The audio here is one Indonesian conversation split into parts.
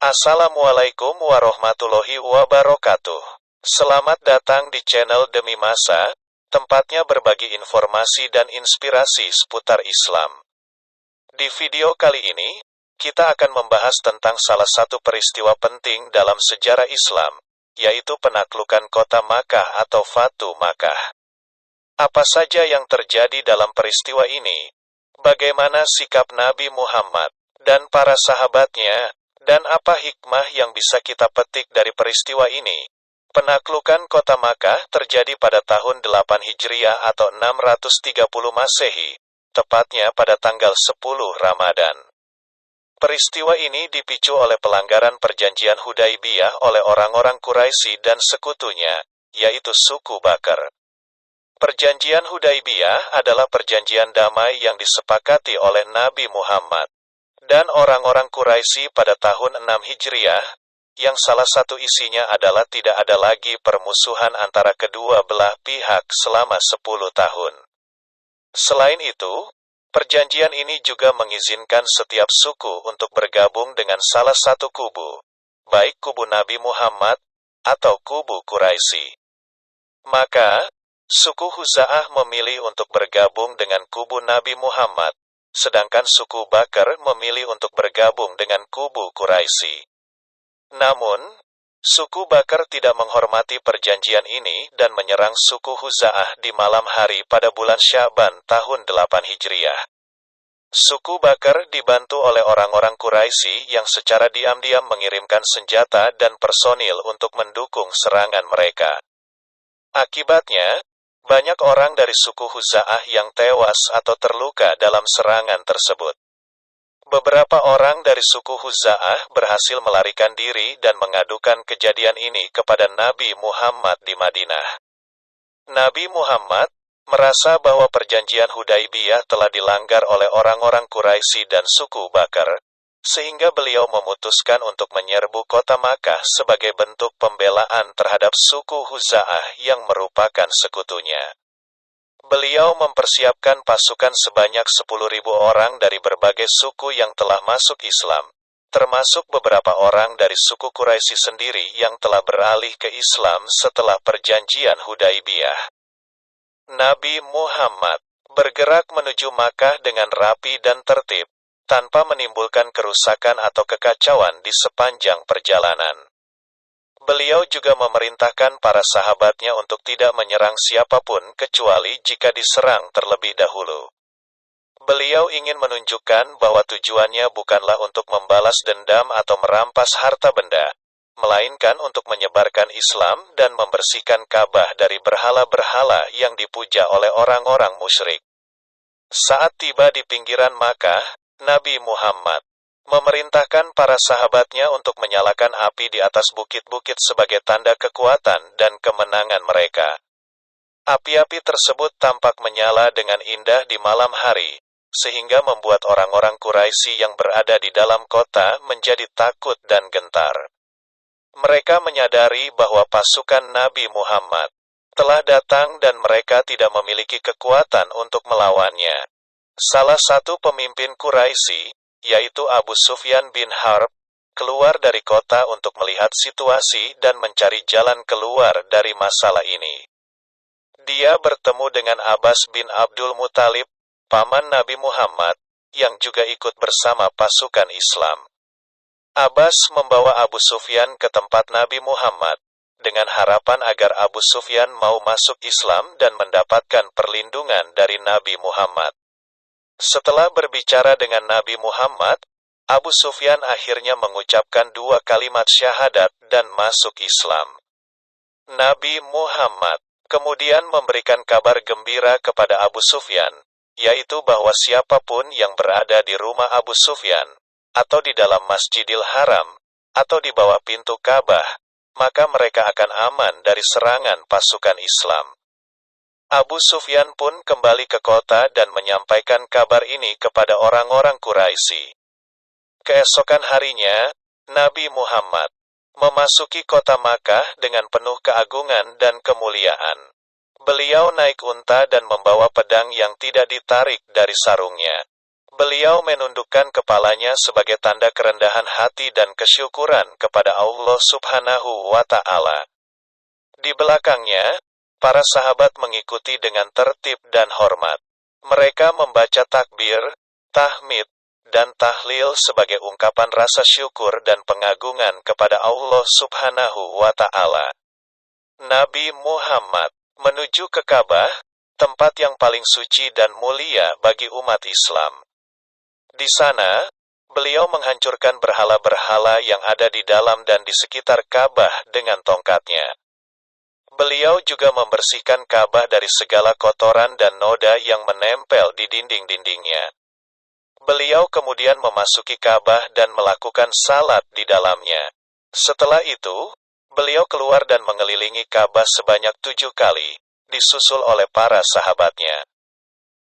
Assalamualaikum warahmatullahi wabarakatuh. Selamat datang di channel Demi Masa, tempatnya berbagi informasi dan inspirasi seputar Islam. Di video kali ini, kita akan membahas tentang salah satu peristiwa penting dalam sejarah Islam, yaitu penaklukan kota Makkah atau Fatu Makkah. Apa saja yang terjadi dalam peristiwa ini? Bagaimana sikap Nabi Muhammad dan para sahabatnya? Dan apa hikmah yang bisa kita petik dari peristiwa ini? Penaklukan kota Makkah terjadi pada tahun 8 Hijriah atau 630 Masehi, tepatnya pada tanggal 10 Ramadan. Peristiwa ini dipicu oleh pelanggaran perjanjian Hudaibiyah oleh orang-orang Quraisy dan sekutunya, yaitu suku Bakr. Perjanjian Hudaibiyah adalah perjanjian damai yang disepakati oleh Nabi Muhammad dan orang-orang Quraisy pada tahun 6 Hijriah, yang salah satu isinya adalah tidak ada lagi permusuhan antara kedua belah pihak selama 10 tahun. Selain itu, perjanjian ini juga mengizinkan setiap suku untuk bergabung dengan salah satu kubu, baik kubu Nabi Muhammad atau kubu Quraisy. Maka, suku Huza'ah memilih untuk bergabung dengan kubu Nabi Muhammad, sedangkan suku Bakr memilih untuk bergabung dengan kubu Quraisy. Namun, suku Bakr tidak menghormati perjanjian ini dan menyerang suku Huza'ah di malam hari pada bulan Sya'ban tahun 8 Hijriah. Suku Bakr dibantu oleh orang-orang Quraisy yang secara diam-diam mengirimkan senjata dan personil untuk mendukung serangan mereka. Akibatnya, banyak orang dari suku Huza'ah yang tewas atau terluka dalam serangan tersebut. Beberapa orang dari suku Huza'ah berhasil melarikan diri dan mengadukan kejadian ini kepada Nabi Muhammad di Madinah. Nabi Muhammad merasa bahwa perjanjian Hudaibiyah telah dilanggar oleh orang-orang Quraisy dan suku Bakr, sehingga beliau memutuskan untuk menyerbu kota Makkah sebagai bentuk pembelaan terhadap suku Huza'ah yang merupakan sekutunya. Beliau mempersiapkan pasukan sebanyak 10.000 orang dari berbagai suku yang telah masuk Islam, termasuk beberapa orang dari suku Quraisy sendiri yang telah beralih ke Islam setelah perjanjian Hudaibiyah. Nabi Muhammad bergerak menuju Makkah dengan rapi dan tertib, tanpa menimbulkan kerusakan atau kekacauan di sepanjang perjalanan. Beliau juga memerintahkan para sahabatnya untuk tidak menyerang siapapun kecuali jika diserang terlebih dahulu. Beliau ingin menunjukkan bahwa tujuannya bukanlah untuk membalas dendam atau merampas harta benda, melainkan untuk menyebarkan Islam dan membersihkan Ka'bah dari berhala-berhala yang dipuja oleh orang-orang musyrik. Saat tiba di pinggiran Makkah, Nabi Muhammad memerintahkan para sahabatnya untuk menyalakan api di atas bukit-bukit sebagai tanda kekuatan dan kemenangan mereka. Api-api tersebut tampak menyala dengan indah di malam hari, sehingga membuat orang-orang Quraisy yang berada di dalam kota menjadi takut dan gentar. Mereka menyadari bahwa pasukan Nabi Muhammad telah datang dan mereka tidak memiliki kekuatan untuk melawannya. Salah satu pemimpin Quraisy, yaitu Abu Sufyan bin Harb, keluar dari kota untuk melihat situasi dan mencari jalan keluar dari masalah ini. Dia bertemu dengan Abbas bin Abdul Muthalib, paman Nabi Muhammad, yang juga ikut bersama pasukan Islam. Abbas membawa Abu Sufyan ke tempat Nabi Muhammad, dengan harapan agar Abu Sufyan mau masuk Islam dan mendapatkan perlindungan dari Nabi Muhammad. Setelah berbicara dengan Nabi Muhammad, Abu Sufyan akhirnya mengucapkan 2 kalimat syahadat dan masuk Islam. Nabi Muhammad kemudian memberikan kabar gembira kepada Abu Sufyan, yaitu bahwa siapapun yang berada di rumah Abu Sufyan, atau di dalam Masjidil Haram, atau di bawah pintu Ka'bah, maka mereka akan aman dari serangan pasukan Islam. Abu Sufyan pun kembali ke kota dan menyampaikan kabar ini kepada orang-orang Quraisy. Keesokan harinya, Nabi Muhammad memasuki kota Makkah dengan penuh keagungan dan kemuliaan. Beliau naik unta dan membawa pedang yang tidak ditarik dari sarungnya. Beliau menundukkan kepalanya sebagai tanda kerendahan hati dan kesyukuran kepada Allah Subhanahu wa Ta'ala. Di belakangnya, para sahabat mengikuti dengan tertib dan hormat. Mereka membaca takbir, tahmid, dan tahlil sebagai ungkapan rasa syukur dan pengagungan kepada Allah Subhanahu wa Ta'ala. Nabi Muhammad menuju ke Ka'bah, tempat yang paling suci dan mulia bagi umat Islam. Di sana, beliau menghancurkan berhala-berhala yang ada di dalam dan di sekitar Ka'bah dengan tongkatnya. Beliau juga membersihkan Ka'bah dari segala kotoran dan noda yang menempel di dinding-dindingnya. Beliau kemudian memasuki Ka'bah dan melakukan salat di dalamnya. Setelah itu, beliau keluar dan mengelilingi Ka'bah sebanyak 7 kali, disusul oleh para sahabatnya.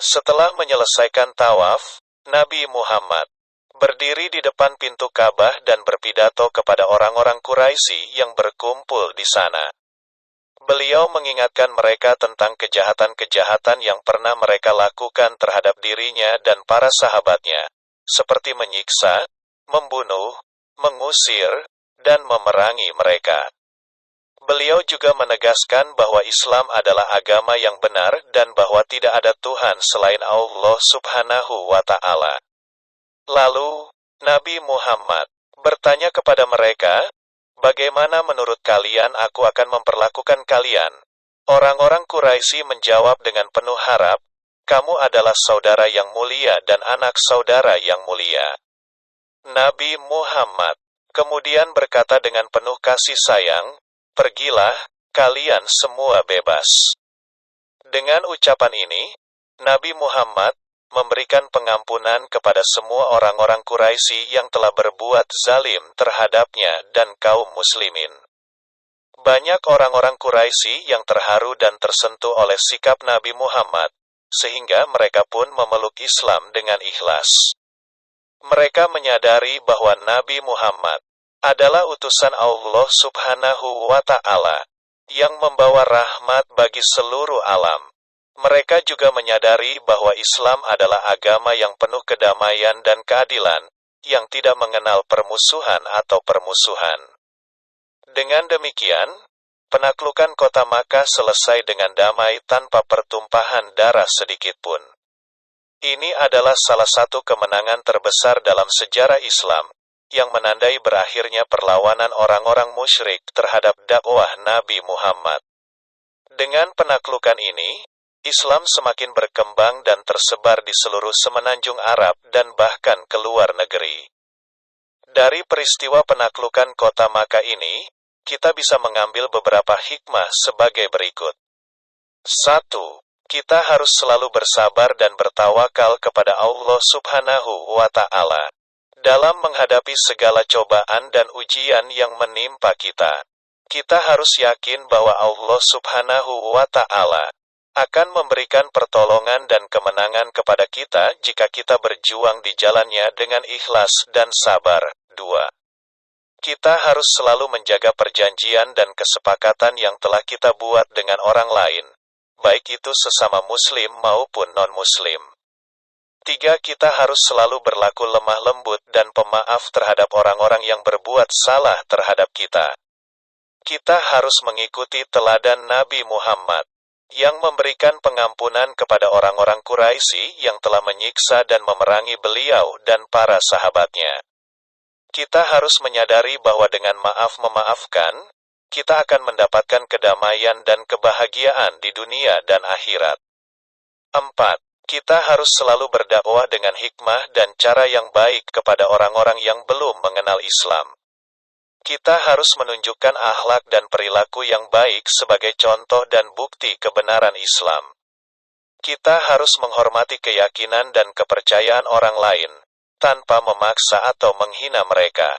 Setelah menyelesaikan tawaf, Nabi Muhammad berdiri di depan pintu Ka'bah dan berpidato kepada orang-orang Quraisy yang berkumpul di sana. Beliau mengingatkan mereka tentang kejahatan-kejahatan yang pernah mereka lakukan terhadap dirinya dan para sahabatnya, seperti menyiksa, membunuh, mengusir, dan memerangi mereka. Beliau juga menegaskan bahwa Islam adalah agama yang benar dan bahwa tidak ada Tuhan selain Allah Subhanahu wa Ta'ala. Lalu, Nabi Muhammad bertanya kepada mereka, "Bagaimana menurut kalian aku akan memperlakukan kalian?" Orang-orang Quraisy menjawab dengan penuh harap, "Kamu adalah saudara yang mulia dan anak saudara yang mulia." Nabi Muhammad kemudian berkata dengan penuh kasih sayang, "Pergilah, kalian semua bebas." Dengan ucapan ini, Nabi Muhammad memberikan pengampunan kepada semua orang-orang Quraisy yang telah berbuat zalim terhadapnya dan kaum muslimin. Banyak orang-orang Quraisy yang terharu dan tersentuh oleh sikap Nabi Muhammad, sehingga mereka pun memeluk Islam dengan ikhlas. Mereka menyadari bahwa Nabi Muhammad adalah utusan Allah Subhanahu wa Ta'ala, yang membawa rahmat bagi seluruh alam. Mereka juga menyadari bahwa Islam adalah agama yang penuh kedamaian dan keadilan, yang tidak mengenal permusuhan atau permusuhan. Dengan demikian, penaklukan kota Makkah selesai dengan damai tanpa pertumpahan darah sedikitpun. Ini adalah salah satu kemenangan terbesar dalam sejarah Islam, yang menandai berakhirnya perlawanan orang-orang musyrik terhadap dakwah Nabi Muhammad. Dengan penaklukan ini, Islam semakin berkembang dan tersebar di seluruh semenanjung Arab dan bahkan ke luar negeri. Dari peristiwa penaklukan kota Makkah ini, kita bisa mengambil beberapa hikmah sebagai berikut. 1. Kita harus selalu bersabar dan bertawakal kepada Allah Subhanahu wa Ta'ala dalam menghadapi segala cobaan dan ujian yang menimpa kita. Kita harus yakin bahwa Allah Subhanahu wa Ta'ala akan memberikan pertolongan dan kemenangan kepada kita jika kita berjuang di jalannya dengan ikhlas dan sabar. 2. Kita harus selalu menjaga perjanjian dan kesepakatan yang telah kita buat dengan orang lain, baik itu sesama muslim maupun non-muslim. 3. Kita harus selalu berlaku lemah lembut dan pemaaf terhadap orang-orang yang berbuat salah terhadap kita. Kita harus mengikuti teladan Nabi Muhammad, yang memberikan pengampunan kepada orang-orang Quraisy yang telah menyiksa dan memerangi beliau dan para sahabatnya. Kita harus menyadari bahwa dengan maaf memaafkan, kita akan mendapatkan kedamaian dan kebahagiaan di dunia dan akhirat. 4. Kita harus selalu berdakwah dengan hikmah dan cara yang baik kepada orang-orang yang belum mengenal Islam. Kita harus menunjukkan akhlak dan perilaku yang baik sebagai contoh dan bukti kebenaran Islam. Kita harus menghormati keyakinan dan kepercayaan orang lain, tanpa memaksa atau menghina mereka.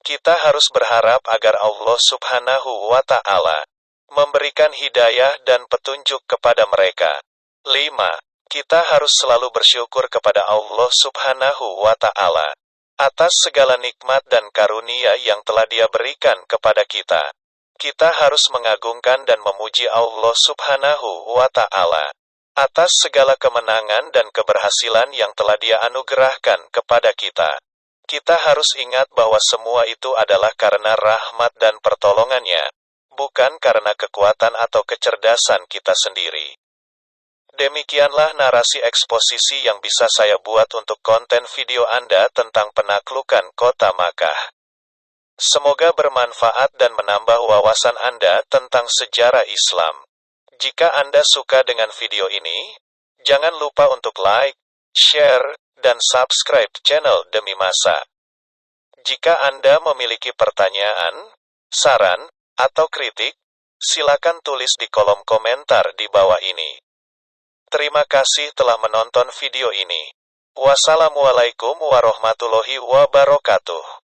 Kita harus berharap agar Allah Subhanahu wa Ta'ala memberikan hidayah dan petunjuk kepada mereka. 5. Kita harus selalu bersyukur kepada Allah Subhanahu wa Ta'ala atas segala nikmat dan karunia yang telah Dia berikan kepada kita. Kita harus mengagungkan dan memuji Allah Subhanahu wa Ta'ala atas segala kemenangan dan keberhasilan yang telah Dia anugerahkan kepada kita. Kita harus ingat bahwa semua itu adalah karena rahmat dan pertolongan-Nya, bukan karena kekuatan atau kecerdasan kita sendiri. Demikianlah narasi eksposisi yang bisa saya buat untuk konten video Anda tentang penaklukan kota Makkah. Semoga bermanfaat dan menambah wawasan Anda tentang sejarah Islam. Jika Anda suka dengan video ini, jangan lupa untuk like, share, dan subscribe channel Demi Masa. Jika Anda memiliki pertanyaan, saran, atau kritik, silakan tulis di kolom komentar di bawah ini. Terima kasih telah menonton video ini. Wassalamualaikum warahmatullahi wabarakatuh.